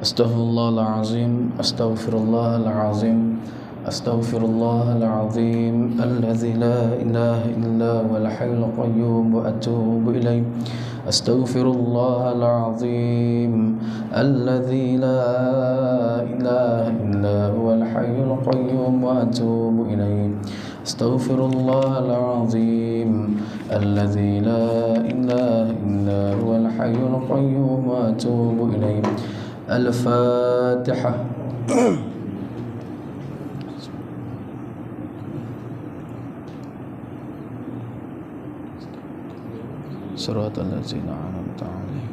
Astaghfirullahalazim, astaghfirullahalazim, astaghfirullahalazim, alladzi la ilaha illa huwal hayyul qayyum wa atubu ilaih. Astaghfirullahalazim, alladzi la ilaha illa huwal hayyul qayyum wa atubu ilaih. Astaghfirullahalazim, alladzi la ilaha illa huwal hayyul qayyum wa atubu ilaih. Al-Fatihah. Siratal ladzina an'amta 'alaihim.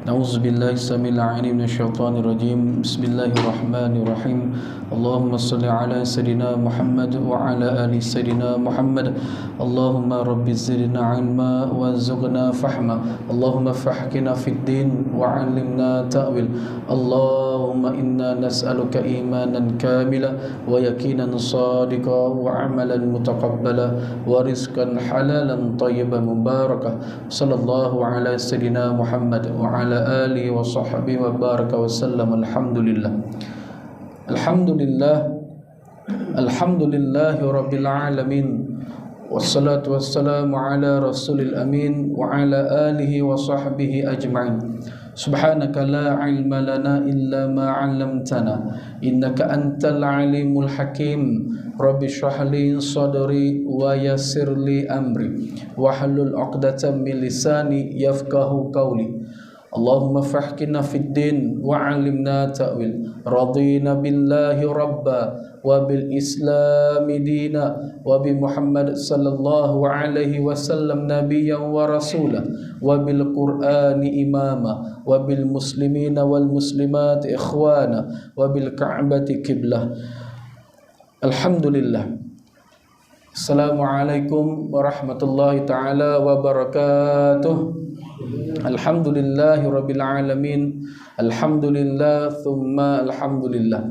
Na'udzubillahi samil 'alim minasyaitonir rajim. Bismillahirrahmanirrahim. Allahumma shalli ala sayidina Muhammad wa ala ali sayidina Muhammad. Allahumma rabbi zidna 'ilma wa zuqna fahma. Allahumma fahkina fid din wa 'allimna ta'wil. Allahumma inna nas'aluka imanan kamila wa yaqinan shadiqa wa 'amalan mutaqabbala wa rizqan halalan tayyiban mubarakah. Sallallahu ala sayidina Muhammad wa ala alihi wa sahbihi wa baraka wa sallam. Alhamdulillah. Alhamdulillah. Alhamdulillahi rabbil alamin. Wassalatu wassalamu ala rasulil amin wa ala alihi wa sahbihi ajma'in. Subhanaka la ilma lana illa ma 'allamtana innaka antal alimul hakim. Rabbi shrah li sadri wa yassir li amri wahlul 'uqdatam min lisani yafqahu qawli. Allahumma fahkina fid din wa 'allimna ta'wil. Radina billahi rabba wa bil islami dina wa bi Muhammad sallallahu alaihi wasallam nabiyyan wa rasula wa bil qur'ani imama wa bil muslimina wal muslimat ikhwana wa bil ka'bati qiblah. Alhamdulillah. Assalamualaikum warahmatullahi taala wabarakatuh. Alhamdulillahi rabbil alamin. Alhamdulillah thumma alhamdulillah.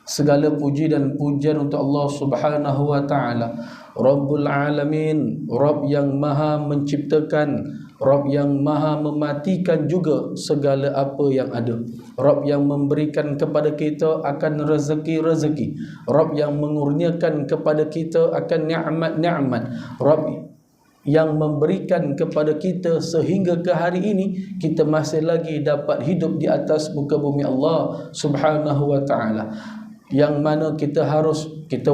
Segala puji dan pujian untuk Allah Subhanahu wa taala, Rabbul alamin, Rabb yang maha menciptakan, Rabb yang maha mematikan juga segala apa yang ada, Rabb yang memberikan kepada kita akan rezeki-rezeki, Rabb yang mengurniakan kepada kita akan nikmat-nikmat, Rabb yang memberikan kepada kita sehingga ke hari ini kita masih lagi dapat hidup di atas muka bumi Allah Subhanahu wa taala, yang mana kita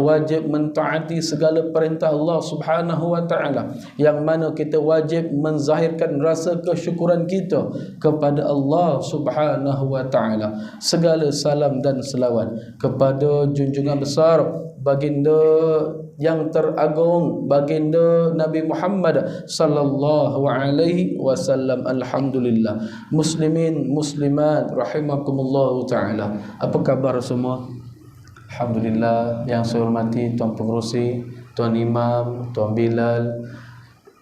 wajib mentaati segala perintah Allah Subhanahu wa taala, yang mana kita wajib menzahirkan rasa kesyukuran kita kepada Allah Subhanahu wa taala. Segala salam dan selawat kepada junjungan besar baginda yang teragung, baginda Nabi Muhammad sallallahu alaihi wasallam. Alhamdulillah. Muslimin muslimat rahimakumullah taala. Apa kabar semua? Alhamdulillah. Yang saya hormati Tuan Pengerusi, Tuan Imam, Tuan Bilal,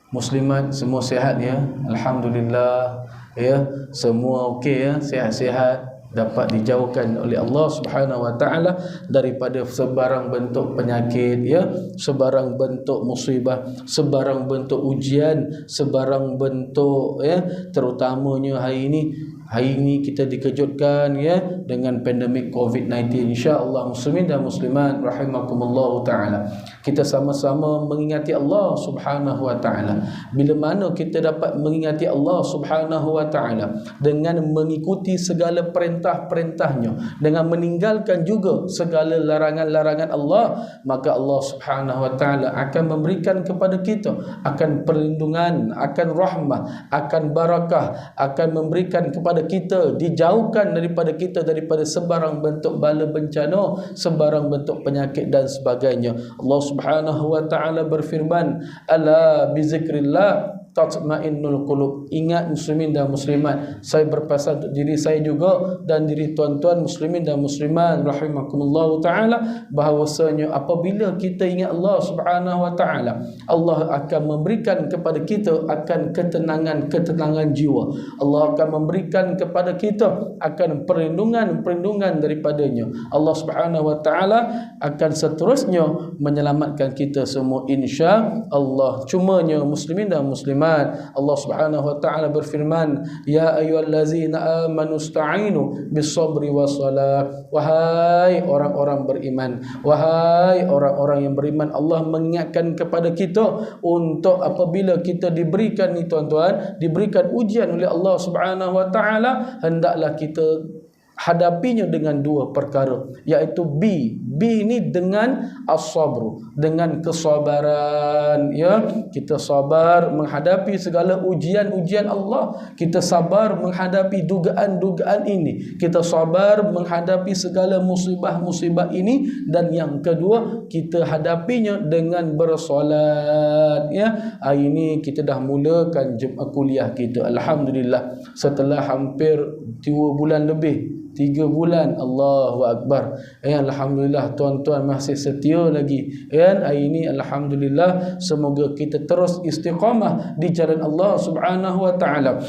muslimat semua sihat ya? Alhamdulillah ya, semua okey ya, sihat-sihat, dapat dijauhkan oleh Allah Subhanahu wa taala daripada sebarang bentuk penyakit ya, sebarang bentuk musibah, sebarang bentuk ujian, sebarang bentuk ya, terutamanya hari ini kita dikejutkan ya dengan pandemik COVID-19. Insya-Allah muslimin dan muslimat rahimakumullah taala, kita sama-sama mengingati Allah Subhanahu wa taala. Bila mana kita dapat mengingati Allah Subhanahu wa taala dengan mengikuti segala perintah-perintahnya, dengan meninggalkan juga segala larangan-larangan Allah, maka Allah Subhanahu wa taala akan memberikan kepada kita akan perlindungan, akan rahmah, akan barakah, akan memberikan kepada kita, dijauhkan daripada kita daripada sebarang bentuk bala bencana, sebarang bentuk penyakit dan sebagainya. Allah Subhanahu wa taala berfirman, ala bizikrillah tatma'innul qulub. Ingat muslimin dan muslimat, saya berpesan untuk diri saya juga dan diri tuan-tuan muslimin dan muslimat rahimakumullah taala, bahawasanya apabila kita ingat Allah Subhanahu wa taala, Allah akan memberikan kepada kita akan ketenangan jiwa. Allah akan memberikan kepada kita akan perlindungan daripadanya. Allah Subhanahu wa taala akan seterusnya menyelamatkan kita semua insya-Allah. Cumanya muslimin dan muslimat muslimat. Allah Subhanahu wa taala berfirman, ya ayyuhallazina amanu ista'inu bis-sabri was-salah. Wahai orang-orang beriman, wahai orang-orang yang beriman, Allah mengingatkan kepada kita untuk apabila kita diberikan ni tuan-tuan, diberikan ujian oleh Allah Subhanahu wa taala, hendaklah kita hadapinya dengan dua perkara, iaitu B ini dengan as-sabru, dengan kesabaran, ya. Kita sabar menghadapi segala ujian-ujian Allah, kita sabar menghadapi dugaan-dugaan ini, kita sabar menghadapi segala musibah-musibah ini, dan yang kedua, kita hadapinya dengan bersolat, ya. Hari ini kita dah mulakan kuliah kita, alhamdulillah, setelah hampir 2 bulan lebih, 3 bulan, Allahu Akbar. Alhamdulillah, tuan-tuan masih setia lagi. Hari ini alhamdulillah, semoga kita terus istiqamah di jalan Allah Subhanahu wa taala.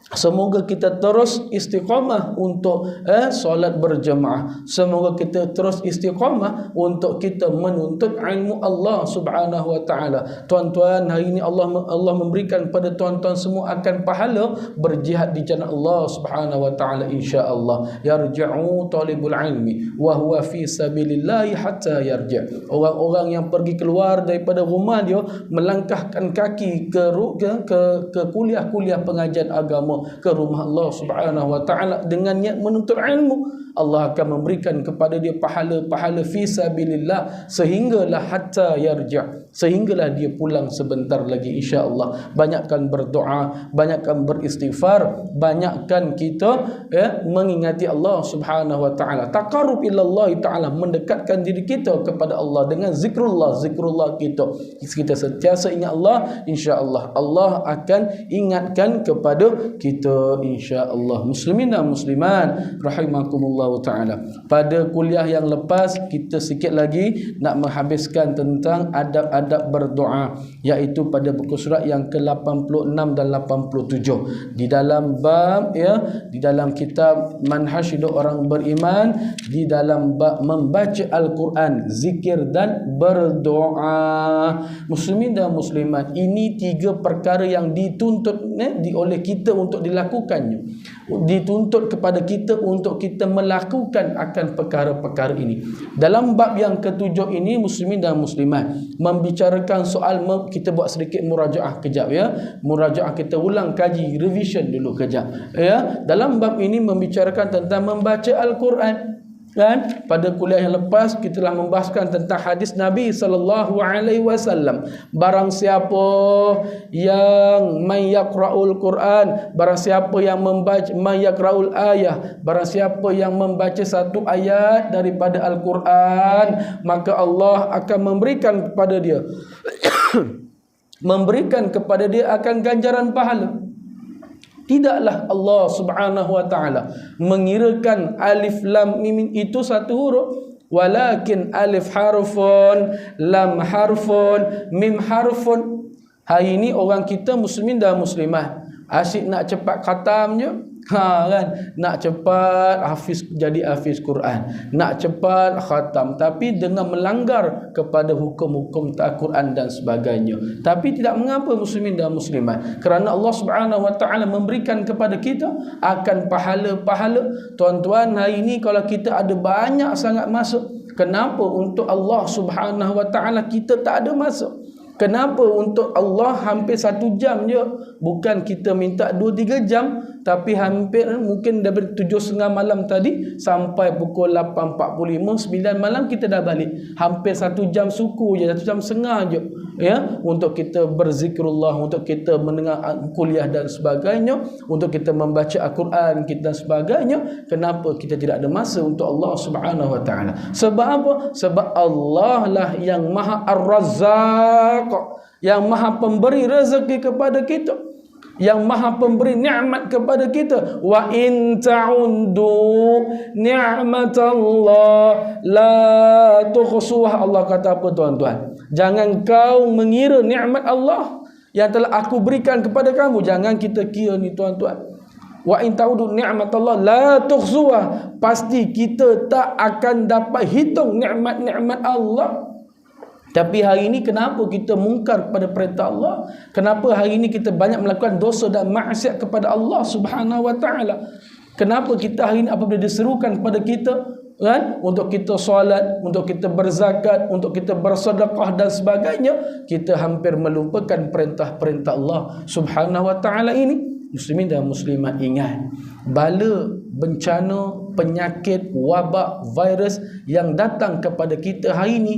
Semoga kita terus istiqamah untuk solat berjemaah. Semoga kita terus istiqamah untuk kita menuntut ilmu Allah Subhanahu wa taala. Tuan-tuan, hari ini Allah memberikan pada tuan-tuan semua akan pahala berjihad di jalan Allah Subhanahu wa taala, insya-Allah. Yarji'u talibul ilmi wa huwa fi sabilillah hatta yarji'. Orang-orang yang pergi keluar daripada rumah dia, melangkahkan kaki ke kuliah-kuliah pengajian agama, ke rumah Allah Subhanahu wa taala dengan niat menuntut ilmu, Allah akan memberikan kepada dia pahala-pahala fi sabilillah, sehinggalah hatta yarja', sehinggalah dia pulang sebentar lagi, insya-Allah. Banyakkan berdoa, banyakkan beristighfar, banyakkan kita mengingati Allah Subhanahu wa taala. Taqarrub ila Allah taala, mendekatkan diri kita kepada Allah dengan zikrullah kita. Kita sentiasa ingat Allah, insya-Allah Allah akan ingatkan kepada kita, insya-Allah. Muslimin dan muslimat rahimakumullah taala. Pada kuliah yang lepas, kita sikit lagi nak menghabiskan tentang adab-adab berdoa, iaitu pada buku surat yang ke-86 dan 87 di dalam bab, di dalam kitab Manhaj Hidup Orang Beriman, di dalam bab membaca Al-Quran, zikir dan berdoa. Muslimin dan muslimat, ini 3 perkara yang dituntut oleh kita untuk dilakukannya, dituntut kepada kita untuk kita melakukan akan perkara-perkara ini. Dalam bab yang ke-7 ini, muslimin dan muslimat, membicarakan soal, kita buat sedikit murajaah kejap, murajaah, kita ulang kaji, revision dulu kejap, dalam bab ini membicarakan tentang membaca Al-Quran. Dan pada kuliah yang lepas kita telah membahaskan tentang hadis Nabi sallallahu alaihi wasallam, barang siapa yang mayyaqraul Quran, barang siapa yang membaca mayyaqraul ayah, barang siapa yang membaca satu ayat daripada Al-Quran, maka Allah akan memberikan kepada dia memberikan kepada dia akan ganjaran pahala. Tidaklah Allah Subhanahu wa taala mengirakan alif lam mim itu satu huruf, walakin alif harfun, lam harfun, mim harfun. Hari ini orang kita muslimin dan muslimah asyik nak cepat khatamnya, kan, nak cepat jadi hafiz Quran, nak cepat khatam, tapi dengan melanggar kepada hukum-hukum Al-Quran dan sebagainya. Tapi tidak mengapa muslimin dan muslimat, kerana Allah Subhanahu wa taala memberikan kepada kita akan pahala-pahala. Tuan-tuan, hari ini kalau kita ada banyak sangat masuk, kenapa untuk Allah Subhanahu wa taala kita tak ada masuk? Kenapa untuk Allah hampir 1 jam je? Bukan kita minta 2-3 jam, tapi hampir mungkin dari 7.30 malam tadi sampai pukul 8.45, 9 malam kita dah balik. Hampir 1 jam suku je, 1 jam setengah je, untuk kita berzikrullah, untuk kita mendengar kuliah dan sebagainya, untuk kita membaca Al-Quran kita dan sebagainya. Kenapa kita tidak ada masa untuk Allah Subhanahu wa taala? Sebab apa? Sebab Allah lah yang Maha Ar-Razzaq, yang Maha pemberi rezeki kepada kita, yang Maha pemberi nikmat kepada kita. Wa in ta'undu ni'matallah la tuhsuha. Allah kata apa, tuan-tuan? Jangan kau mengira nikmat Allah yang telah aku berikan kepada kamu. Jangan kita kira ni, tuan-tuan. Wa in ta'udu ni'matallah la tuhsuha. Pasti kita tak akan dapat hitung nikmat-nikmat Allah. Tapi hari ini kenapa kita mungkar kepada perintah Allah? Kenapa hari ini kita banyak melakukan dosa dan maksiat kepada Allah Subhanahu wa taala? Kenapa kita hari ini apabila diserukan kepada kita kan, untuk kita solat, untuk kita berzakat, untuk kita bersedekah dan sebagainya, kita hampir melupakan perintah-perintah Allah Subhanahu wa taala ini. Muslimin dan muslimat, ingat, bala, bencana, penyakit, wabak, virus yang datang kepada kita hari ini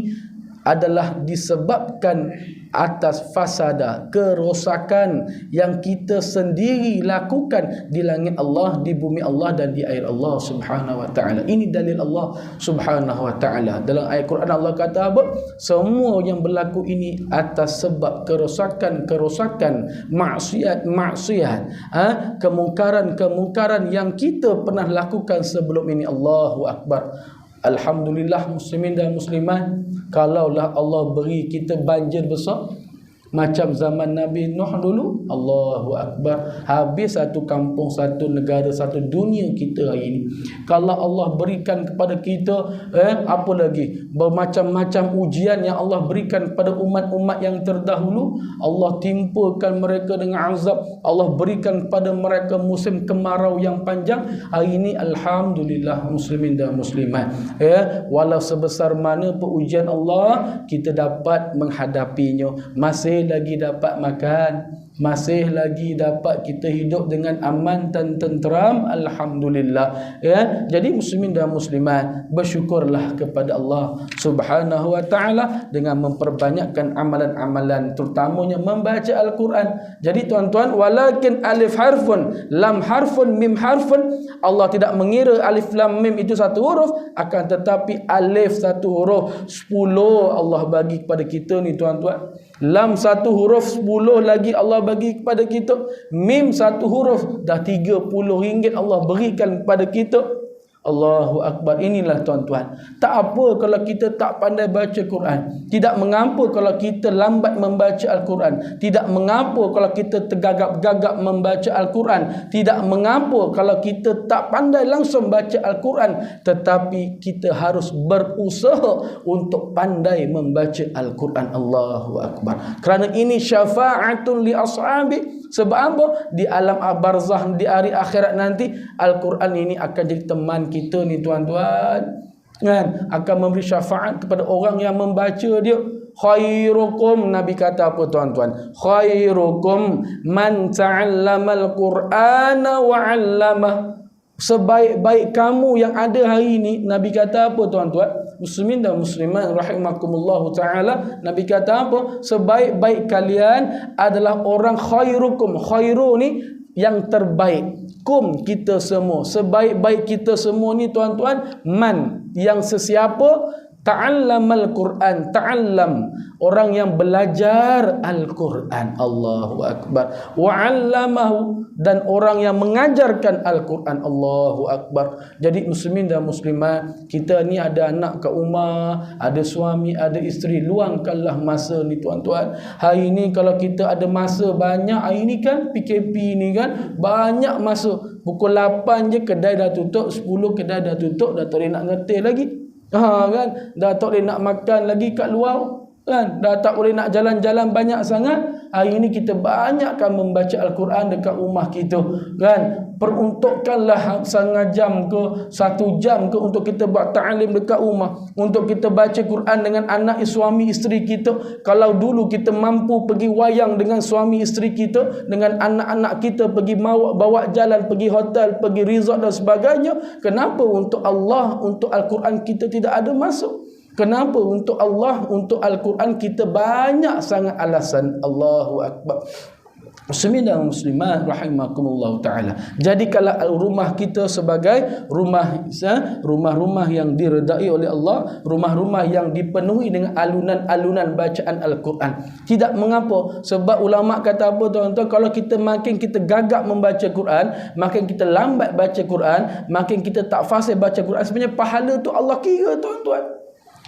adalah disebabkan atas fasada, kerosakan yang kita sendiri lakukan di langit Allah, di bumi Allah dan di air Allah Subhanahu wa taala. Ini dalil Allah Subhanahu wa taala. Dalam ayat Quran Allah kata apa? Semua yang berlaku ini atas sebab kerosakan, maksiat, kemungkaran yang kita pernah lakukan sebelum ini. Allahu akbar. Alhamdulillah muslimin dan muslimat, kalaulah Allah beri kita banjir besar macam zaman Nabi Nuh dulu, Allahu akbar, habis satu kampung, satu negara, satu dunia kita hari ini. Kalau Allah berikan kepada kita apa lagi, bermacam-macam ujian yang Allah berikan kepada umat-umat yang terdahulu, Allah timpakan mereka dengan azab, Allah berikan kepada mereka musim kemarau yang panjang. Hari ini alhamdulillah muslimin dan muslimat, walau sebesar mana pun ujian Allah, kita dapat menghadapinya, masih lagi dapat makan, masih lagi dapat kita hidup dengan aman dan tenteram, alhamdulillah. Jadi muslimin dan muslimat, bersyukurlah kepada Allah Subhanahu wa taala dengan memperbanyakkan amalan-amalan, terutamanya membaca Al-Quran. Jadi tuan-tuan, walakin alif harfun, lam harfun, mim harfun, Allah tidak mengira alif lam mim itu satu huruf, akan tetapi alif satu huruf 10 Allah bagi kepada kita ni tuan-tuan. Lam satu huruf 10 lagi Allah bagi kepada kita. Mim satu huruf dah 30 ringgit Allah berikan kepada kita. Allahu akbar. Inilah tuan-tuan, tak apa kalau kita tak pandai baca Quran, tidak mengapa kalau kita lambat membaca Al-Quran, tidak mengapa kalau kita tergagap-gagap membaca Al-Quran, tidak mengapa kalau kita tak pandai langsung baca Al-Quran, tetapi kita harus berusaha untuk pandai membaca Al-Quran. Allahu akbar. Kerana ini syafa'atun li ashabi. Sebab apa? Di alam barzah, di hari akhirat nanti, Al-Quran ini akan jadi teman kita ni tuan-tuan, kan? Akan memberi syafaat kepada orang yang membaca dia. Khairukum, Nabi kata apa tuan-tuan? Khairukum man ta'allamal Qur'ana wa 'allamah. Sebaik-baik kamu yang ada hari ini, Nabi kata apa tuan-tuan? Muslimin dan muslimat rahimakumullah ta'ala, Nabi kata apa? Sebaik-baik kalian adalah orang khairukum. Khairu ni yang terbaik. Kum, kita semua. Sebaik-baik kita semua ni tuan-tuan, man, yang sesiapa ta'allamal Quran, ta'allam, orang yang belajar Al-Quran. Allahu akbar. Wa 'allamahu, dan orang yang mengajarkan Al-Quran. Allahu akbar. Jadi muslimin dan muslimat, kita ni ada anak kat rumah, ada suami, ada isteri, luangkanlah masa ni tuan-tuan. Hari ni kalau kita ada masa banyak, hari ni kan PKP ni kan, banyak masa. Pukul 8 je kedai dah tutup, 10 kedai dah tutup, dah tak boleh nak ngeteh lagi. Kan, dah tak boleh nak makan lagi kat luar, kan, dah tak boleh nak jalan-jalan banyak sangat. Hari ini kita banyakkan membaca Al-Quran dekat rumah kita, kan. Peruntukkanlah setengah jam ke 1 jam ke untuk kita buat ta'lim dekat rumah, untuk kita baca Quran dengan anak suami isteri kita. Kalau dulu kita mampu pergi wayang dengan suami isteri kita, dengan anak-anak kita, pergi bawa jalan, pergi hotel, pergi resort dan sebagainya, kenapa untuk Allah, untuk Al-Quran kita tidak ada masuk? Kenapa untuk Allah, untuk Al-Quran kita banyak sangat alasan? Allahu akbar. Muslimin dan muslimat rahimakumullah ta'ala. Jadikanlah rumah kita sebagai rumah-rumah yang diredai oleh Allah, rumah-rumah yang dipenuhi dengan alunan-alunan bacaan Al-Quran. Tidak mengapa, sebab ulama kata apa tuan-tuan, kalau kita makin kita gagap membaca Quran, makin kita lambat baca Quran, makin kita tak fasih baca Quran, sebenarnya pahala tu Allah kira tuan-tuan.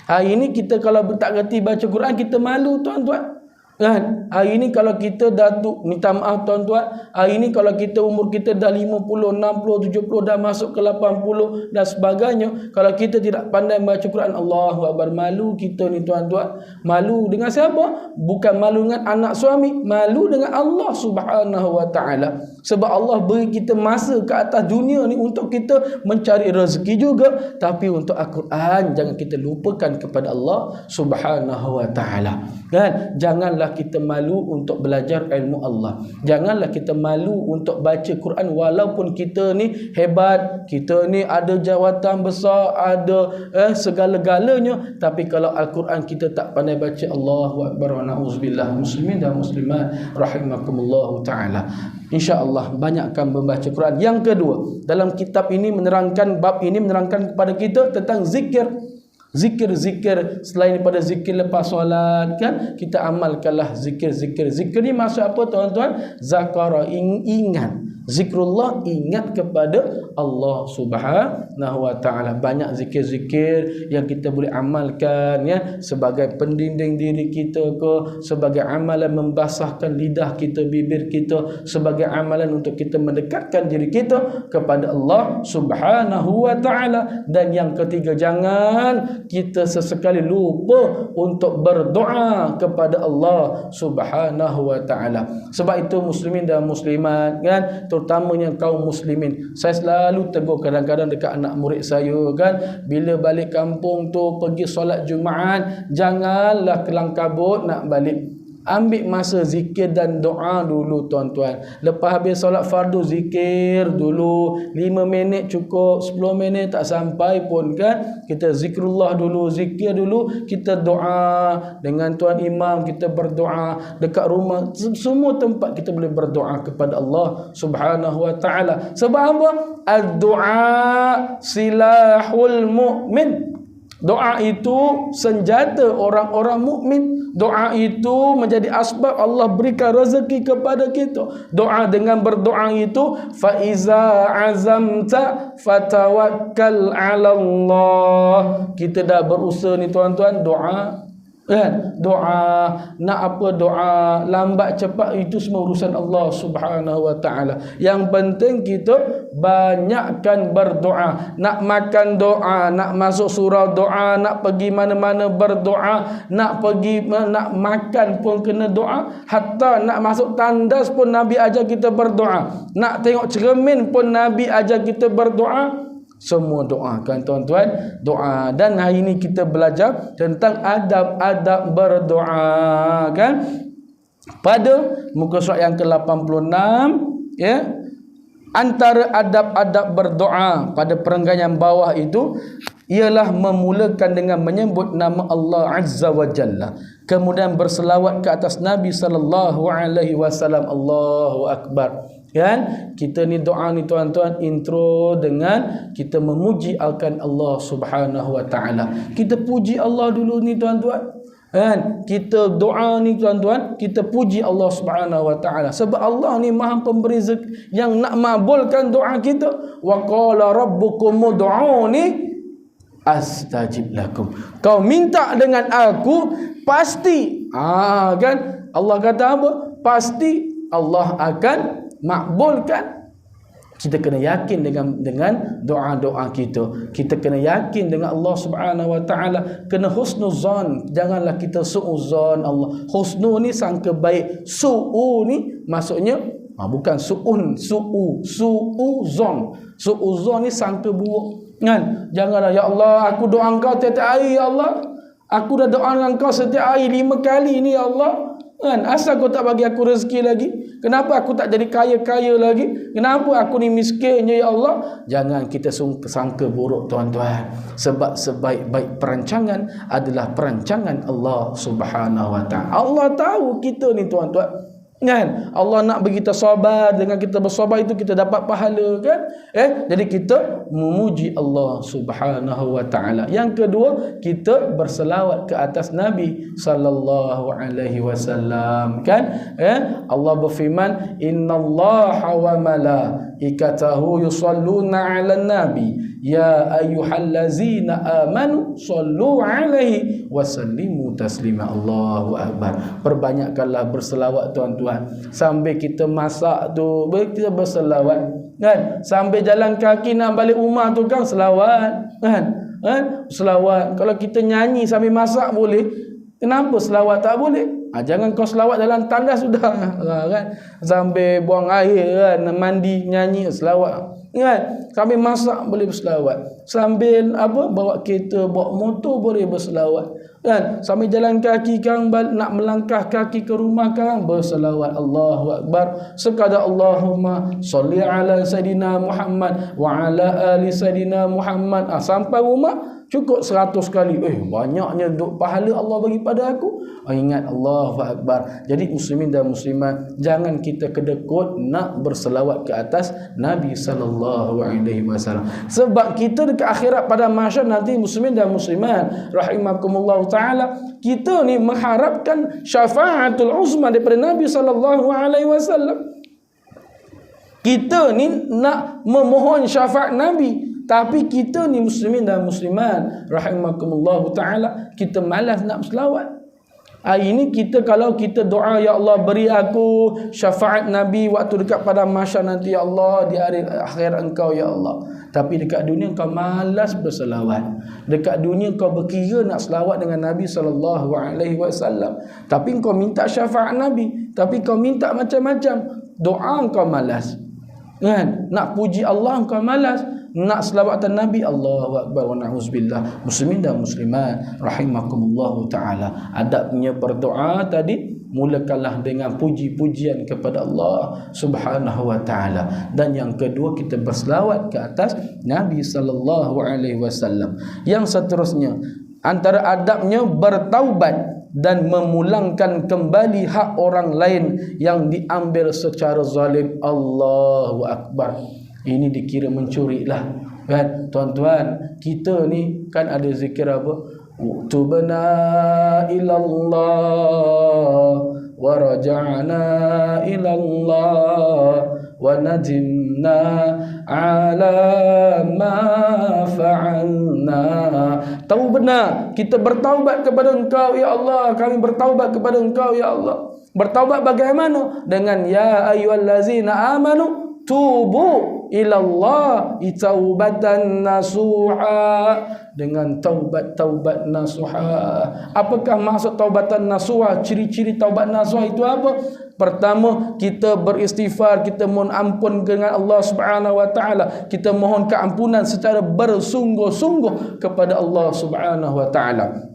Hari ini kita kalau tak reti baca Quran, kita malu tuan-tuan, Kan? Hari ni kalau kita dah minta maaf tuan-tuan, hari ni kalau kita umur kita dah 50, 60, 70, dah masuk ke 80 dan sebagainya, kalau kita tidak pandai baca Quran, Allahu Akbar, malu kita ni tuan-tuan. Malu dengan siapa? Bukan malu dengan anak suami, malu dengan Allah Subhanahu wa taala. Sebab Allah beri kita masa ke atas dunia ni untuk kita mencari rezeki juga, tapi untuk Al-Quran jangan kita lupakan kepada Allah Subhanahu wa taala. Kan? Janganlah kita malu untuk belajar ilmu Allah. Janganlah kita malu untuk baca Quran walaupun kita ni hebat, kita ni ada jawatan besar, ada segala-galanya, tapi kalau Al-Quran kita tak pandai baca, Allahu Akbar wa na'udzubillah. Muslimin dan muslimat rahimakumullah taala. InsyaAllah banyakkan membaca Quran. Yang kedua, dalam kitab ini menerangkan, bab ini menerangkan kepada kita tentang zikir. Zikir-zikir selain daripada zikir lepas solat, kan, kita amalkanlah zikir-zikir. Zikir ni maksud apa tuan-tuan? Zakara, ingat. Zikrullah, ingat kepada Allah Subhanahu wa taala. Banyak zikir-zikir yang kita boleh amalkan, ya, sebagai pendinding diri kita ke, sebagai amalan membasahkan lidah kita, bibir kita, sebagai amalan untuk kita mendekatkan diri kita kepada Allah Subhanahu wa taala. Dan yang ketiga, jangan kita sesekali lupa untuk berdoa kepada Allah Subhanahu wa taala. Sebab itu muslimin dan muslimat, kan, terutamanya kaum muslimin, saya selalu tegur kadang-kadang dekat anak murid saya, kan, bila balik kampung tu pergi solat Jumaat, janganlah kelang kabut nak balik. Ambil masa zikir dan doa dulu tuan-tuan. Lepas habis solat fardu, zikir dulu 5 minit cukup, 10 minit tak sampai pun, kan, kita zikrullah dulu, zikir dulu, kita doa dengan tuan imam, kita berdoa dekat rumah, semua tempat kita boleh berdoa kepada Allah Subhanahu wa taala. Sebab apa? Ad-du'a silahul mu'min. Doa itu senjata orang-orang mukmin. Doa itu menjadi asbab Allah berikan rezeki kepada kita. Doa, dengan berdoa itu, fa iza azamta fatawakkal 'ala Allah. Kita dah berusaha ni tuan-tuan, doa, kan, doa, nak apa doa, lambat cepat itu semua urusan Allah Subhanahu wa taala. Yang penting kita banyakkan berdoa. Nak makan doa, nak masuk surau doa, nak pergi mana-mana berdoa, nak pergi nak makan pun kena doa, hatta nak masuk tandas pun Nabi ajar kita berdoa, nak tengok cermin pun Nabi ajar kita berdoa. Semua doa, kan tuan-tuan, doa. Dan hari ini kita belajar tentang adab-adab berdoa, kan, pada muka surat yang ke-86, ya. Antara adab-adab berdoa pada perenggan yang bawah itu ialah memulakan dengan menyebut nama Allah Azza wa Jalla, kemudian berselawat ke atas Nabi sallallahu alaihi wasallam. Allahu Akbar. Kan, kita ni doa ni tuan-tuan, intro dengan kita memuji akan Allah Subhanahu wa taala. Kita puji Allah dulu ni tuan-tuan. Kan, kita doa ni tuan-tuan, kita puji Allah Subhanahu wa taala. Sebab Allah ni Maha Pemberi yang nak makbulkan doa kita. Wa qala rabbukum ud'uni astajib lakum. Kau minta dengan aku, pasti. Kan, Allah kata apa? Pasti Allah akan makbulkan. Kita kena yakin dengan doa-doa kita. Kita kena yakin dengan Allah Subhanahu wa taala. Kena husnuzan. Janganlah kita su'uzan Allah. Husnu ni sangka baik. Su'u ni maksudnya bukan su'un, su'uzan. Su'uzan ni sangka buruk. Kan? Janganlah, ya Allah, aku doa engkau setiap hari, ya Allah. Aku dah doa dengan engkau setiap hari 5 kali ni, ya Allah. Kan? Asal kau tak bagi aku rezeki lagi? Kenapa aku tak jadi kaya-kaya lagi? Kenapa aku ni miskinnya, ya Allah? Jangan kita sangka buruk tuan-tuan. Sebab sebaik-baik perancangan adalah perancangan Allah Subhanahu wa taala. Allah tahu kita ni tuan-tuan. Kan? Allah nak bagi kita sabar. Dengan kita bersabar itu kita dapat pahala, kan? Jadi kita memuji Allah Subhanahu wa taala. Yang kedua, kita berselawat ke atas Nabi sallallahu alaihi wasallam, kan? Allah berfirman, innallaha wa malaikatahu yusalluna 'alan nabi ya ayyuhallazina amanu sallu 'alaihi wa sallimu taslima. Allahu akbar. Perbanyakkanlah berselawat tuan-tuan. Sambil kita masak tu kita berselawat kan, sambil jalan kaki nak balik rumah tu kan selawat kan, selawat. Kalau kita nyanyi sambil masak boleh, kenapa selawat tak boleh? Jangan kau selawat dalam tandas sudah kan, sambil buang air kan, mandi nyanyi selawat kan, sambil masak boleh berselawat, sambil bawa kereta bawa motor boleh berselawat kan, sambil jalan kaki kan nak melangkah kaki ke rumah kan berselawat. Allahu akbar. Sekadar Allahumma sholli ala sayidina Muhammad wa ala ali sayidina Muhammad. Sampai rumah cukup 100 kali. Banyaknya pahala Allah bagi pada aku. Ingat Allahu akbar. Jadi muslimin dan muslimat, jangan kita kedekut nak berselawat ke atas Nabi sallallahu alaihi wasallam. Sebab kita dekat akhirat pada mahsyar nanti, muslimin dan muslimat rahimakumullah taala, kita ni mengharapkan syafaatul uzma daripada Nabi sallallahu alaihi wasallam. Kita ni nak memohon syafaat Nabi, tapi kita ni muslimin dan muslimat rahimakumullah taala, kita malas nak berselawat. Hari ini kita, kalau kita doa, ya Allah beri aku syafaat Nabi waktu dekat pada mahsyar nanti, ya Allah di hari akhir engkau ya Allah. Tapi dekat dunia kau malas berselawat. Dekat dunia kau berkira nak selawat dengan Nabi sallallahu alaihi wasallam. Tapi kau minta syafaat Nabi, tapi kau minta macam-macam. Doa kau malas. Kan? Nak puji Allah kau malas, nak selawatan Nabi. Allahu akbar wa na'udzubillah. Muslimin dan muslimat rahimakumullah taala, adabnya berdoa tadi mulakanlah dengan puji-pujian kepada Allah Subhanahu wa taala, dan yang kedua kita berselawat ke atas Nabi sallallahu alaihi wasallam. Yang seterusnya antara adabnya bertaubat dan memulangkan kembali hak orang lain yang diambil secara zalim. Allahu akbar. Ini dikira mencuri lah kan tuan-tuan. Kita ni kan ada zikir apa, tubna ilallah wa raja'na ilallah wa nadimna ala ma fa'alna. Tahu benar kita bertaubat kepada Engkau ya Allah, kami bertaubat kepada Engkau ya Allah. Bertaubat bagaimana? Dengan ya ayyuhallazina amanu tubu ilallah taubatan nasuha, dengan taubat nasuha. Apakah maksud taubatan nasuha? Ciri-ciri taubat nasuha itu apa? Pertama, kita beristighfar, kita mohon ampun dengan Allah Subhanahu wa taala, kita mohon keampunan secara bersungguh-sungguh kepada Allah Subhanahu wa taala.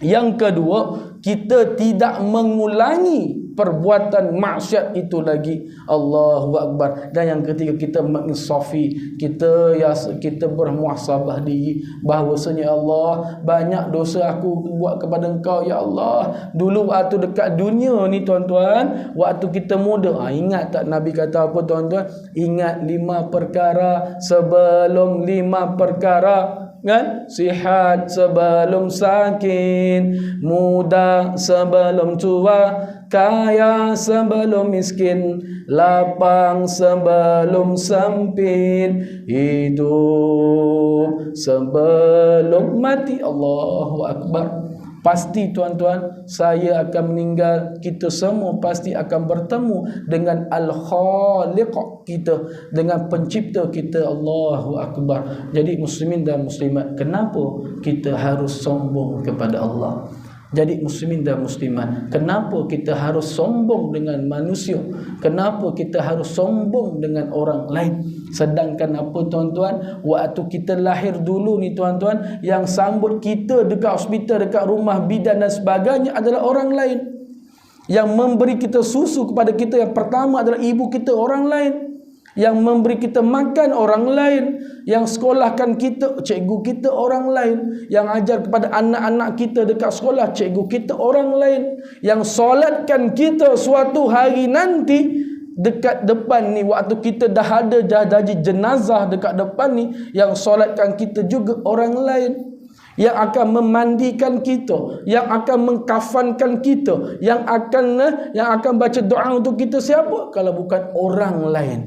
Yang kedua, kita tidak mengulangi perbuatan maksiat itu lagi. Allahu akbar. Dan yang ketiga, kita menginsafi, kita bermuhasabah diri bahwasanya Allah, banyak dosa aku buat kepada Engkau ya Allah. Dulu waktu dekat dunia ni tuan-tuan, waktu kita muda, ingat tak Nabi kata apa tuan-tuan? Ingat 5 perkara sebelum 5 perkara kan? Sihat sebelum sakit, muda sebelum tua, kaya sebelum miskin, lapang sebelum sempit, hidup sebelum mati. Allahu akbar. Pasti tuan-tuan, saya akan meninggal, kita semua pasti akan bertemu dengan Al-Khaliq kita, dengan pencipta kita. Allahu akbar. Jadi muslimin dan muslimat, kenapa kita harus sombong kepada Allah? Jadi muslimin dan muslimat, kenapa kita harus sombong dengan manusia? Kenapa kita harus sombong dengan orang lain? Sedangkan apa tuan-tuan, waktu kita lahir dulu ni tuan-tuan, yang sambut kita dekat hospital, dekat rumah bidan dan sebagainya adalah orang lain. Yang memberi kita susu kepada kita yang pertama adalah ibu kita, orang lain. Yang memberi kita makan, orang lain. Yang sekolahkan kita, cikgu kita, orang lain. Yang ajar kepada anak-anak kita dekat sekolah, cikgu kita, orang lain. Yang solatkan kita suatu hari nanti dekat depan ni, waktu kita dah ada jadi jenazah dekat depan ni, yang solatkan kita juga orang lain. Yang akan memandikan kita, yang akan mengkafankan kita, yang akan baca doa untuk kita, siapa kalau bukan orang lain?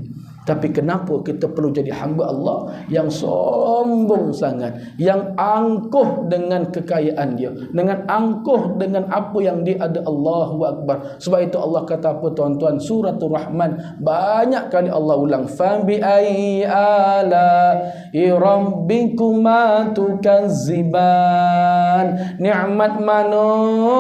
Tapi kenapa kita perlu jadi hamba Allah yang sombong sangat, yang angkuh dengan kekayaan dia, dengan angkuh dengan apa yang dia ada? Allahu Akbar. Sebab itu Allah kata apa tuan-tuan? Suratul Rahman, banyak kali Allah ulang, fa bi ayyi ala rabbikuma tukazziban. Nikmat mana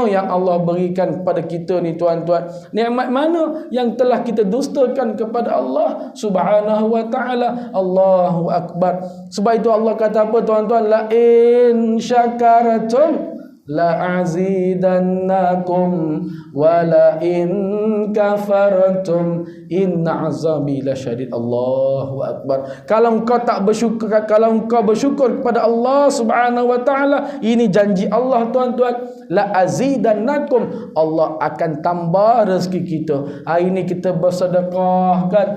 yang Allah berikan kepada kita ni tuan-tuan? Nikmat mana yang telah kita dustakan kepada Allah Subhanahu wa ta'ala? Allahu Akbar. Sebab itu Allah kata apa tuan-tuan? La in syakaratum la azidannakum wa la in kafartum inna azabi lasyadid. Allahu Akbar. Kalau engkau tak bersyukur, kalau engkau bersyukur kepada Allah Subhanahu wa ta'ala, ini janji Allah tuan-tuan, la azidannakum, Allah akan tambah rezeki kita. Hari ini kita bersedekah kan,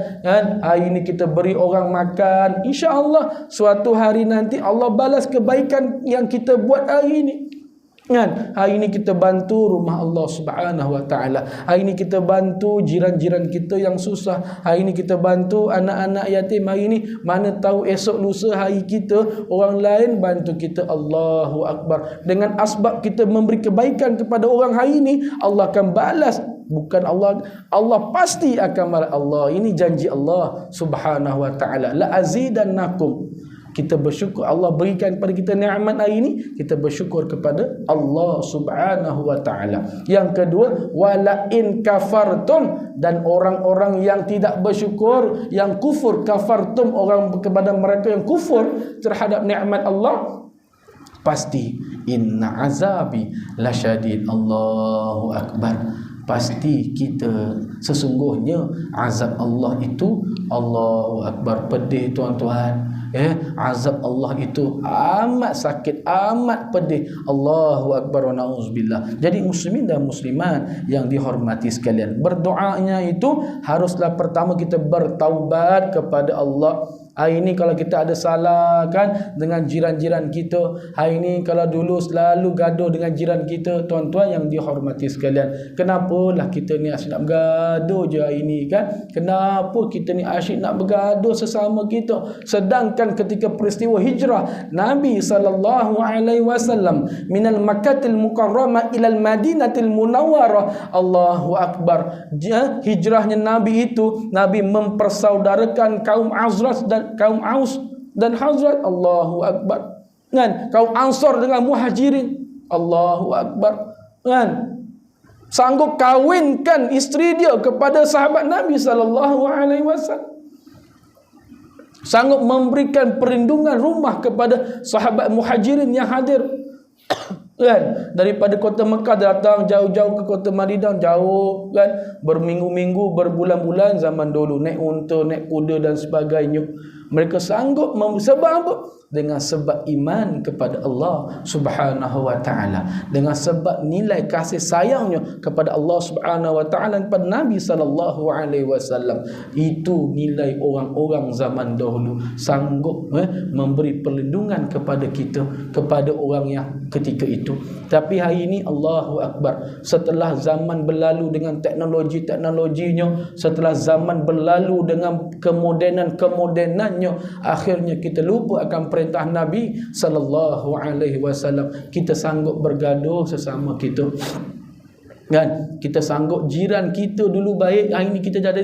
hari ini kita beri orang makan, insya-Allah suatu hari nanti Allah balas kebaikan yang kita buat hari ini. Kan? Hari ini kita bantu rumah Allah Subhanahu wa ta'ala. Hari ini kita bantu jiran-jiran kita yang susah. Hari ini kita bantu anak-anak yatim. Hari ini mana tahu esok lusa hari kita orang lain bantu kita. Allahu Akbar. Dengan asbab kita memberi kebaikan kepada orang hari ini, Allah akan balas. Bukan Allah pasti akan balas. Allah, ini janji Allah Subhanahu wa ta'ala. La azidannakum. Kita bersyukur Allah berikan kepada kita nikmat hari ini, kita bersyukur kepada Allah Subhanahu wa ta'ala. Yang kedua, wala in kafartum, dan orang-orang yang tidak bersyukur, yang kufur, kafartum, orang kepada mereka yang kufur terhadap nikmat Allah, pasti inna azabi lasyadid. Allahu Akbar. Pasti kita, sesungguhnya azab Allah itu, Allahu Akbar, pedih tuan-tuan. Azab Allah itu amat sakit, amat pedih. Allahu Akbar wa na'udzubillah. Jadi muslimin dan muslimat yang dihormati sekalian, berdoanya itu haruslah pertama kita bertaubat kepada Allah. Hari ini kalau kita ada salah kan dengan jiran-jiran kita, hari ini kalau dulu selalu gaduh dengan jiran kita, tuan-tuan yang dihormati sekalian, kenapalah kita ni asyik nak bergaduh je hari ini kan? Kenapa kita ni asyik nak bergaduh sesama kita? Sedangkan ketika peristiwa hijrah Nabi SAW minal Makkatil Mukarramah ilal Madinatil Munawwarah, Allahu Akbar, hijrahnya Nabi itu, Nabi mempersaudarakan kaum Azraj dan kaum Aus dan Hazrat. Allahu Akbar. Kan? Kaum Ansar dengan Muhajirin. Allahu Akbar. Kan? Sanggup kawinkan isteri dia kepada sahabat Nabi SAW. Sanggup memberikan perlindungan rumah kepada sahabat Muhajirin yang hadir. Kan? Daripada kota Mekah datang jauh-jauh ke kota Madinah, jauh kan, berminggu-minggu, berbulan-bulan zaman dulu, naik unta, naik kuda dan sebagainya. Mereka sanggup sebab apa? Dengan sebab iman kepada Allah Subhanahu wa ta'ala, dengan sebab nilai kasih sayangnya kepada Allah Subhanahu wa ta'ala, kepada Nabi sallallahu alaihi wasallam. Itu nilai orang-orang zaman dahulu, sanggup memberi perlindungan kepada kita, kepada orang yang ketika itu. Tapi hari ini Allahu Akbar, setelah zaman berlalu dengan teknologinya, setelah zaman berlalu dengan kemodenannya, akhirnya kita lupa akan perintah Nabi sallallahu alaihi wasallam. Kita sanggup bergaduh sesama kita. Kan? Kita sanggup jiran kita dulu baik, hari ini kita jadi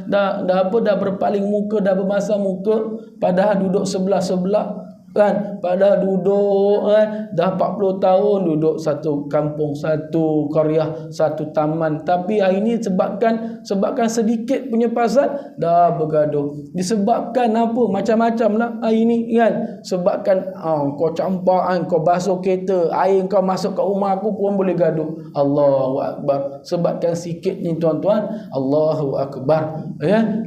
dah berpaling muka, dah bermasam muka, padahal duduk sebelah-sebelah. Kan? Padahal duduk dah 40 tahun duduk satu kampung, satu qaryah, satu taman. Tapi hari ini sebabkan sedikit punya pasal dah bergaduh. Disebabkan apa? Macam-macam lah hari ini kan. Sebabkan kau campak, kau basuh kereta, air kau masuk ke rumah aku pun boleh gaduh. Allahu Akbar. Sebabkan sikit ni tuan-tuan, Allahu Akbar,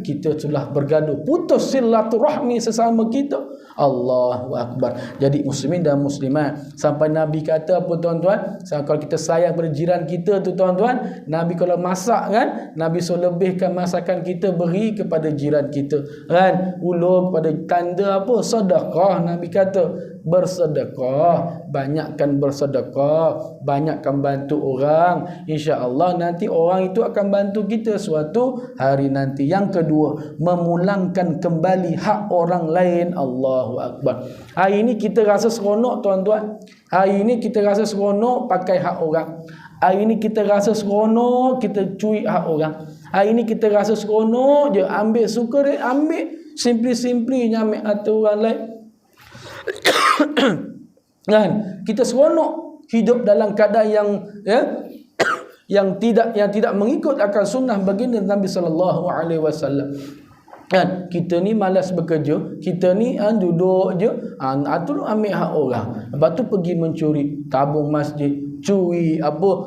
kita telah bergaduh, putus silaturahmi sesama kita. Allahu Akbar. Jadi muslimin dan muslimat, sampai Nabi kata apa tuan-tuan? Kalau kita sayang pada jiran kita tu tuan-tuan, Nabi kalau masak kan, Nabi suruh lebihkan masakan kita, beri kepada jiran kita kan. Ulur pada tanda apa? Sedekah. Nabi kata bersedekah, banyakkan bersedekah, banyakkan bantu orang, insya-Allah nanti orang itu akan bantu kita suatu hari nanti. Yang kedua, memulangkan kembali hak orang lain. Allahu Akbar. Hari ini kita rasa seronok tuan-tuan. Hari ini kita rasa seronok pakai hak orang. Hari ini kita rasa seronok kita curi hak orang. Hari ini kita rasa seronok je ambil, suka dia ambil, simply ambil harta orang lain. Kan? Kita seronok hidup dalam keadaan yang tidak mengikut akan sunnah baginda Nabi sallallahu alaihi wasallam. Kan? Kita ni malas bekerja, kita ni duduk je, atur ambil hak orang. Lepas tu pergi mencuri, tabung masjid, curi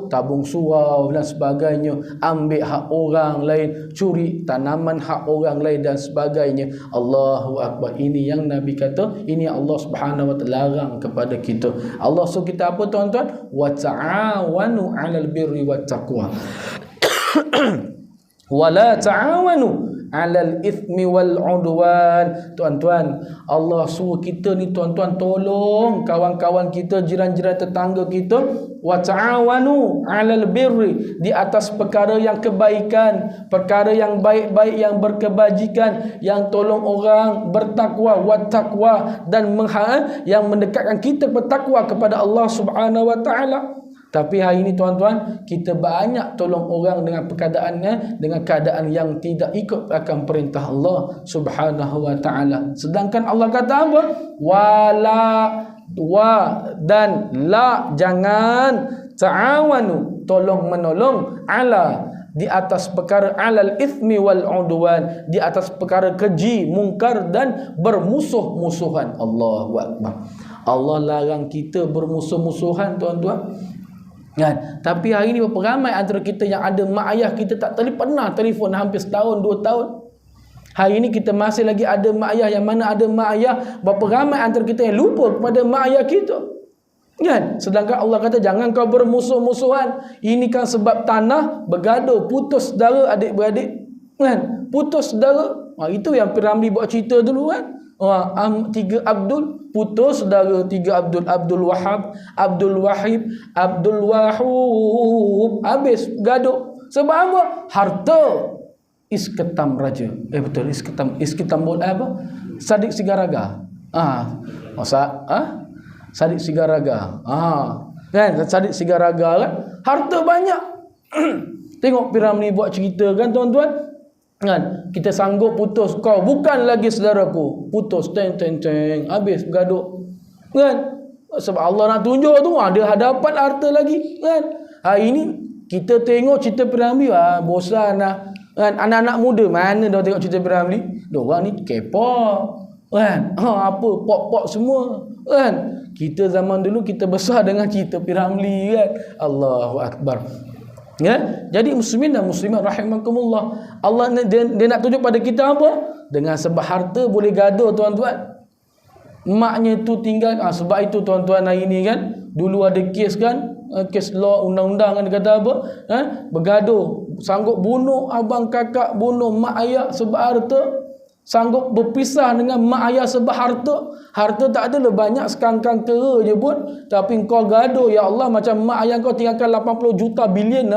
tabung surau dan sebagainya, ambil hak orang lain, curi tanaman hak orang lain dan sebagainya. Allahu Akbar. Ini yang Nabi kata, ini Allah Subhanahu wa taala larang kepada kita. Allah suruh kita apa tuan-tuan? Wa ta'awanu 'alal birri wat taqwa. Wa la ta'awanu 'alal ithmi wal 'udwan. Tuan-tuan, Allah suruh kita ni tuan-tuan tolong kawan-kawan kita, jiran-jiran tetangga kita, wa ta'awanu 'alal birri, di atas perkara yang kebaikan, perkara yang baik-baik, yang berkebajikan, yang tolong orang bertakwa, wa taqwa, dan yang mendekatkan kita bertakwa kepada Allah Subhanahu wa taala. Tapi hari ini tuan-tuan, kita banyak tolong orang dengan perkaadaannya, dengan keadaan yang tidak ikut akan perintah Allah Subhanahu wa taala. Sedangkan Allah kata apa? Dan la, jangan, ta'awanu, tolong menolong, ala, di atas perkara, alal ithmi wal udwan, di atas perkara keji, mungkar dan bermusuh-musuhan. Allahu Akbar. Allah larang kita bermusuh-musuhan tuan-tuan. Kan? Tapi hari ini berapa ramai antara kita yang ada mak ayah kita tak pernah telefon hampir setahun, 2 tahun. Hari ini kita masih lagi ada mak ayah, yang mana ada mak ayah, berapa ramai antara kita yang lupa kepada mak ayah kita. Kan? Sedangkan Allah kata jangan kau bermusuh-musuhan. Ini kan sebab tanah bergaduh, putus saudara adik-beradik. Kan? Putus saudara. Itu yang Piramli buat cerita dulu kan. 3 Abdul putus saudara, 3 Abdul, Abdul Wahab, Abdul Wahib, Abdul Wahub, habis gaduh. Sebab apa? Harta. Isketam raja. Betul, isketam boleh apa? Sadik Sigaraga. Sadik Sigaraga. Kan, Sadik Sigaraga kan? Harta banyak. Tengok Piramli buat cerita kan tuan-tuan? Kan, kita sanggup putus, kau bukan lagi saudaraku, putus, teng habis bergaduh. Kan, sebab Allah nak tunjuk tu ada hadapan harta lagi. Kan, hari ini kita tengok cerita Piramli, bosan lah. Kan, anak-anak muda mana dah tengok cerita Piramli? Diorang ni kepo. Kan, apa pop semua. Kan, kita zaman dulu kita besar dengan cerita Piramli kan. Allahu Akbar. Ya? Jadi muslimin dan muslimat rahimakumullah, Allah dia nak tunjuk pada kita apa? Dengan sebab harta boleh gaduh tuan-tuan. Maknya tu tinggal, sebab itu tuan-tuan hari ni kan, dulu ada kes kan, kes law undang-undang kan, dia kata apa? Bergaduh, sanggup bunuh abang kakak, bunuh mak ayah sebab harta. Sanggup berpisah dengan mak ayah sebab harta. Harta tak adalah banyak, sekangkang kera je pun, tapi kau gaduh, ya Allah, macam mak ayah kau tinggalkan 80 juta bilion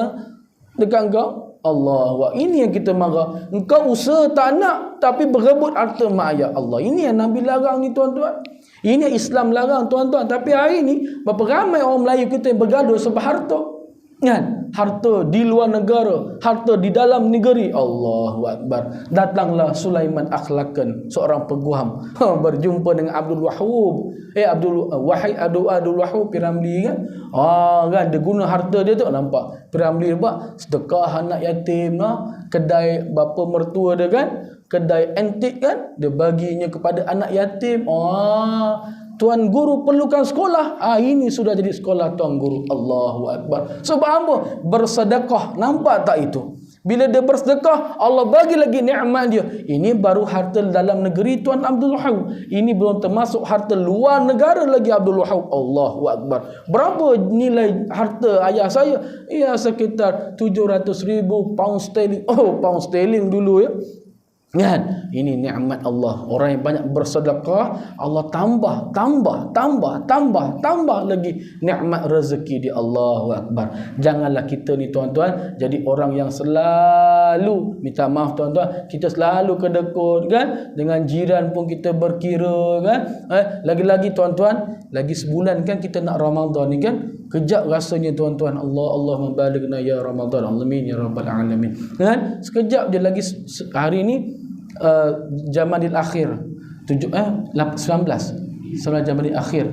dekat kau. Allah, ini yang kita marah. Engkau usaha tak nak, tapi berebut harta mak ayah. Allah, ini yang Nabi larang ni tuan-tuan. Ini Islam larang tuan-tuan. Tapi hari ni berapa ramai orang Melayu kita yang bergaduh sebab harta. Kan? Harta di luar negara, harta di dalam negeri. Allahu Akbar. Datanglah Sulaiman Akhlaqan, seorang peguam, berjumpa dengan Abdul Wahub. Abdul Wahub Piramli kan. Kan dia guna harta dia tu, nampak Piramli buat sedekah anak yatim, kedai bapa mertua dia kan, kedai antik kan, dia baginya kepada anak yatim. Tuan guru perlukan sekolah. Ini sudah jadi sekolah tuan guru. Allahu Akbar. Sebab apa? Bersedekah. Nampak tak itu? Bila dia bersedekah, Allah bagi lagi nikmat dia. Ini baru harta dalam negeri Tuan Abdul Wahab. Ini belum termasuk harta luar negara lagi Abdul Wahab. Allahu Akbar. Berapa nilai harta ayah saya? Ya, sekitar 700,000 pound sterling. Oh, pound sterling dulu ya. Kan? Ini nikmat Allah. Orang yang banyak bersedekah, Allah tambah lagi nikmat rezeki di. Allahu Akbar. Janganlah kita ni tuan-tuan jadi orang yang selalu, minta maaf tuan-tuan, kita selalu kedekut kan, dengan jiran pun kita berkira kan. Lagi-lagi tuan-tuan, lagi sebulan kan kita nak Ramadan ni kan. Kejap rasanya tuan-tuan, Allah membalighna ya Ramadan. Amin ya rabbal alamin. Kan? Sekejap dia lagi hari ni Jamadil Akhir 19 Jamadil Akhir,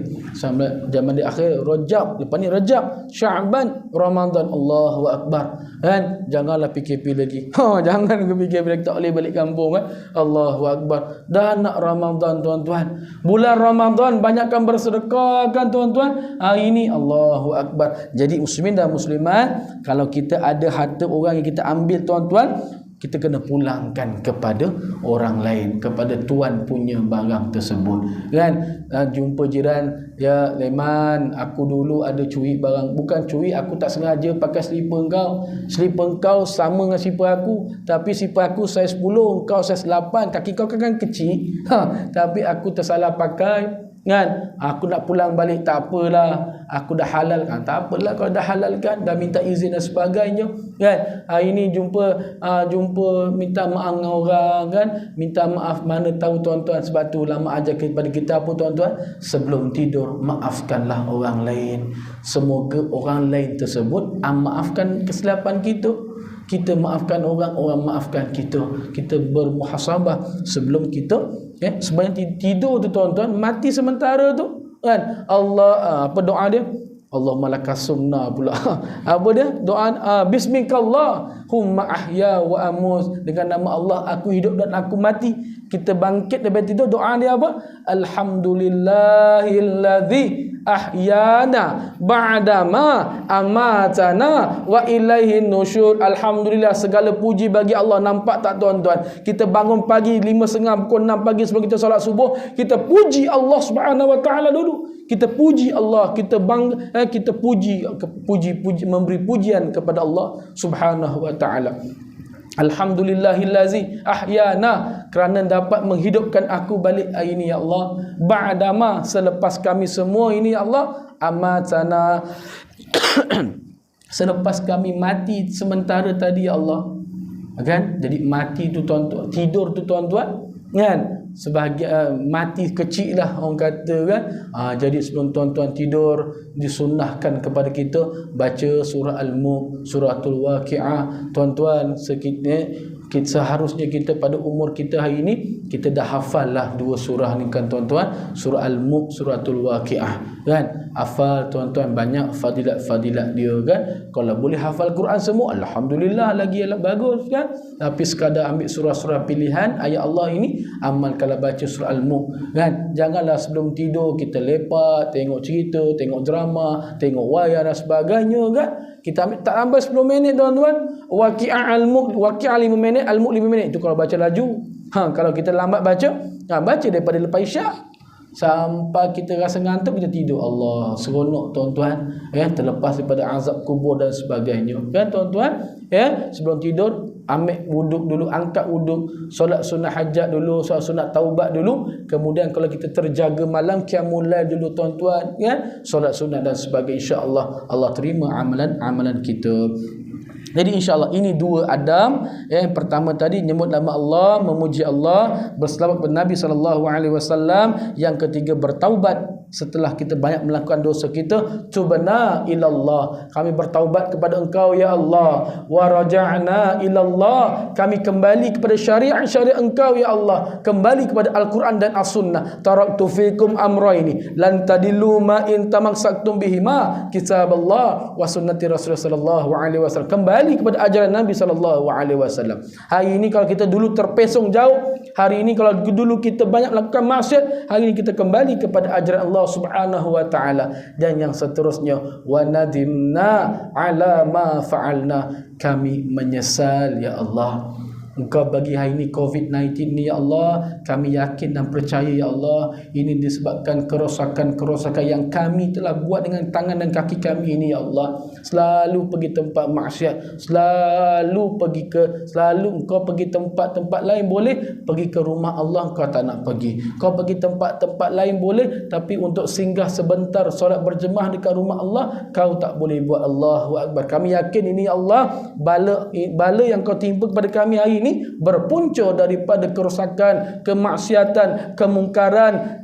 Jamadil Akhir, Rajab, lepas ni Rajab, Sya'ban, Ramadan. Allahu Akbar. Kan? Janganlah PKP lagi. Jangan ke PKP lagi, tak boleh balik kampung kan. Allahu Akbar. Dah nak Ramadan tuan-tuan. Bulan Ramadan banyakkan bersedekah kan tuan-tuan. Ini Allahu Akbar. Jadi muslimin dan muslimat, kalau kita ada harta orang yang kita ambil tuan-tuan, kita kena pulangkan kepada orang lain, kepada tuan punya barang tersebut kan. Jumpa jiran, ya Leman, aku dulu ada curi barang. Bukan curi, aku tak sengaja pakai slipper kau. Slipper kau sama dengan slipper aku, tapi slipper aku saiz 10, kau saiz 8. Kaki kau kan kecil, tapi aku tersalah pakai kan. Aku nak pulang balik, tak apalah, aku dah halalkan. Tak apalah, kau dah halalkan, dah minta izin dan sebagainya kan. Ini jumpa minta maaf dengan orang kan. Minta maaf, mana tahu tuan-tuan. Sebab tu ulama ajar kepada kita apa tuan-tuan? Sebelum tidur, maafkanlah orang lain. Semoga orang lain tersebut maafkan kesilapan kita. Kita maafkan orang, orang maafkan kita. Kita bermuhasabah sebelum kita sebelum tidur tu tuan-tuan, mati sementara tu kan. Allah apa doa dia? Allahumma lakas sumna pula. Apa dia? Doa bismikallahumma ahya wa amus. Dengan nama Allah aku hidup dan aku mati. Kita bangkit daripada tidur, doa dia apa? Alhamdulillahilladzi ahyana ba'dama amatana wa ilaihin nusyur. Alhamdulillah, segala puji bagi Allah. Nampak tak tuan-tuan? Kita bangun pagi 5.30 pukul 6 pagi sebelum kita solat subuh, kita puji Allah Subhanahu wa taala dulu. Kita puji Allah, kita puji, memberi pujian kepada Allah Subhanahu wa taala. Alhamdulillahillazi ahyana, kerana dapat menghidupkan aku balik hari ini ya Allah. Ba'dama, selepas kami semua ini ya Allah. Amatana, selepas kami mati sementara tadi ya Allah. Kan? Jadi mati tu tuan-tuan, tidur tu tuan-tuan kan, sebagai mati kecil lah orang kata kan. Jadi sebelum tuan-tuan tidur, disunnahkan kepada kita baca surah Al-Mulk, suratul Waqi'ah. Tuan-tuan, seharusnya kita pada umur kita hari ini, kita dah hafal lah dua surah ni kan tuan-tuan. Surah Al-Mulk, suratul Waqi'ah kan. Hafal tuan-tuan, banyak fadilat-fadilat dia kan. Kalau boleh hafal Quran semua, alhamdulillah, lagi bagus kan. Tapi sekadar ambil surah-surah pilihan ayat Allah ini, amalkanlah baca surah Al-Mulk kan. Janganlah sebelum tidur kita lepak, tengok cerita, tengok drama, tengok wayang dan sebagainya kan. Kita ambil tak sampai 10 minit tuan-tuan. Waqi'ah Al-Mulk, Waqi'ah 5 minit, Al-Mulk 5 minit. Itu kalau baca laju. Kalau kita lambat baca, baca daripada lepas isyak sampai kita rasa ngantuk, kita tidur. Allah, seronok tuan-tuan terlepas daripada azab kubur dan sebagainya kan tuan-tuan. Sebelum tidur ambil wuduk dulu, angkat wuduk, solat sunat hajat dulu, solat sunat taubat dulu. Kemudian kalau kita terjaga malam, qiyamul lail dulu tuan-tuan kan, solat sunat dan sebagainya. InsyaAllah Allah terima amalan kita. Jadi insyaAllah ini dua adab. Yang pertama tadi nyebut nama Allah, memuji Allah, berselawat kepada Nabi SAW. Yang ketiga bertaubat setelah kita banyak melakukan dosa kita. Tubna ilallah, kami bertaubat kepada Engkau ya Allah. Wa raja'na ilallah, kami kembali kepada syariat Engkau ya Allah, kembali kepada Al-Quran dan As-Sunnah. Taraktu fikum amrayni lan tadillu ma in tamassaktum bihima, kitaballah wa sunnati Rasulullah sallallahu alaihi wasallam. Kembali kembali kepada ajaran Nabi SAW. Hari ini kalau kita dulu terpesong jauh, hari ini kalau dulu kita banyak melakukan maksiat, hari ini kita kembali kepada ajaran Allah Subhanahu wa taala. Dan yang seterusnya, wa nadimna ala ma fa'alna, kami menyesal ya Allah. Engkau bagi hari ini COVID-19 ni ya Allah, kami yakin dan percaya ya Allah, ini disebabkan kerosakan-kerosakan yang kami telah buat dengan tangan dan kaki kami ini ya Allah. Selalu pergi tempat maksiat, selalu engkau pergi tempat-tempat lain boleh, pergi ke rumah Allah engkau tak nak pergi. Kau pergi tempat-tempat lain boleh, tapi untuk singgah sebentar solat berjemaah dekat rumah Allah kau tak boleh buat. Allahu Akbar. Kami yakin ini ya Allah, bala yang kau timpa kepada kami hari ini berpunca daripada kerosakan, kemaksiatan, kemungkaran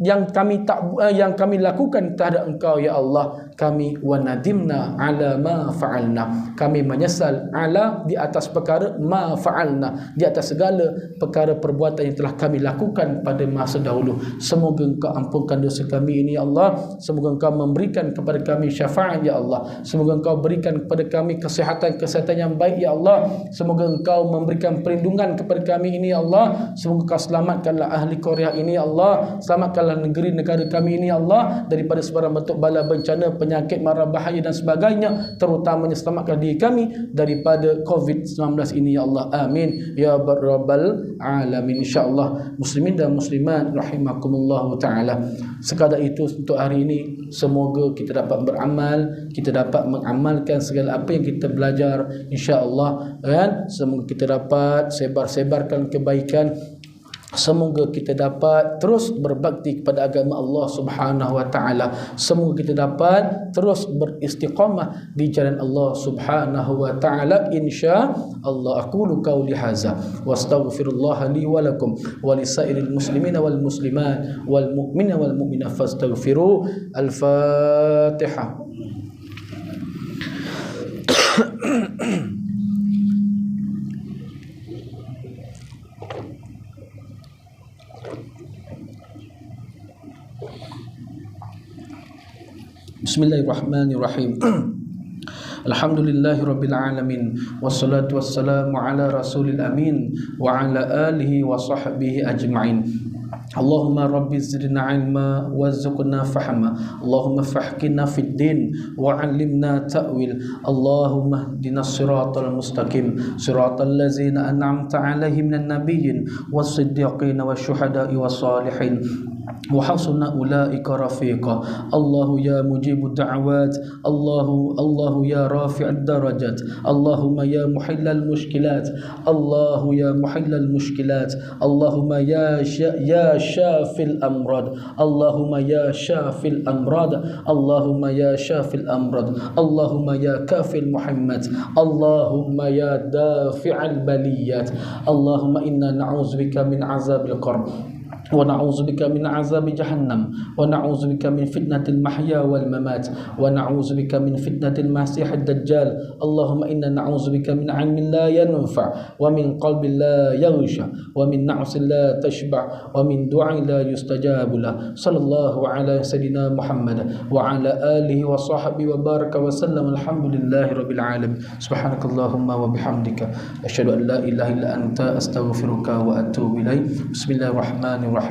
yang kami lakukan terhadap engkau ya Allah. Kami wa nadimna ala ma fa'alna, kami menyesal ala di atas perkara ma fa'alna, di atas segala perkara perbuatan yang telah kami lakukan pada masa dahulu. Semoga engkau ampunkan dosa kami ini ya Allah. Semoga engkau memberikan kepada kami syafaat ya Allah. Semoga engkau berikan kepada kami kesihatan yang baik ya Allah. Semoga engkau memberikan perlindungan kepada kami ini ya Allah. Semoga engkau selamatkanlah ahli Korea ini ya Allah. Selamatkanlah negara kami ini ya Allah daripada sebarang bentuk bala bencana, penyakit, mara bahaya dan sebagainya, terutamanya selamatkan diri kami daripada COVID-19 ini ya Allah. Amin ya rabbal alamin. InsyaAllah muslimin dan muslimat rahimakumullah taala. Sekadar itu untuk hari ini. Semoga kita dapat beramal, kita dapat mengamalkan segala apa yang kita belajar insya-Allah, kan? Semoga kita dapat sebarkan kebaikan. Semoga kita dapat terus berbakti kepada agama Allah Subhanahu wa taala. Semoga kita dapat terus beristiqamah di jalan Allah Subhanahu wa taala insya-Allah. Aqulu qauli hadza wa astaghfirullah li wa lakum wa lisairil muslimina wal muslimat wal mu'minina wal mu'minat fastaghfiru. Al-Fatihah. Bismillahirrahmanirrahim. Alhamdulillahirabbil alamin wassalatu wassalamu ala rasulil amin wa ala alihi wa sahbihi ajma'in. Allahumma rabbi zidna ilma warzuqna fahma. Allahumma fahkina fid din wa 'allimna ta'wil. Allahumma ihdinas siratal mustaqim, siratal ladzina an'amta 'alaihim minan nabiyyin was-siddiqin wasyuhada'i was-salihin wa hasuna ulaika rafiqa. Allahu ya mujibud da'awat, Allahu ya rafi'ad darajat, Allahumma ya muhillal mushkilat, Allahu ya muhillal mushkilat, Allahumma ya syafil amrad, Allahumma ya syafil amrad, Allahumma ya syafil amrad, Allahumma ya kafil Muhammad, Allahumma ya dafi'al baliyat, Allahumma inna na'udzubika min azabil qabr wa na'udzubika min azabi jahannam wa na'udzubika min fitnatil mahya wal mamat wa na'udzubika min fitnatil masiihid dajjal. Allahumma inna na'udzubika min 'ilmin la yanfa' wa min qalbin la yaghsha wa min na'sin la tashba' wa min du'ain la yustajabu lah. Sallallahu ala sayyidina Muhammad wa ala alihi wa sahbihi wa baraka wa sallam. Alhamdulillahi rabbil alamin. Subhanakallahumma wa bihamdika asyhadu an la ilaha illa anta astaghfiruka wa atubu ilaik. Bismillahirrahmanirrahim.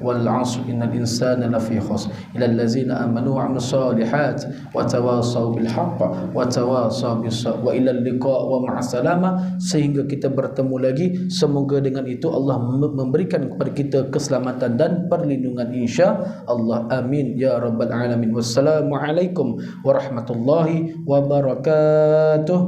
Wal 'asr innal insana lafi khusr illa allazina amanu wa 'amilus solihat wa tawasaw bil haqq wa tawasaw bis sabr wa ila liqa wa ma'assalamah. Sehingga kita bertemu lagi, semoga dengan itu Allah memberikan kepada kita keselamatan dan perlindungan insya-Allah. Amin ya rabbal alamin. Wassalamualaikum warahmatullahi wabarakatuh.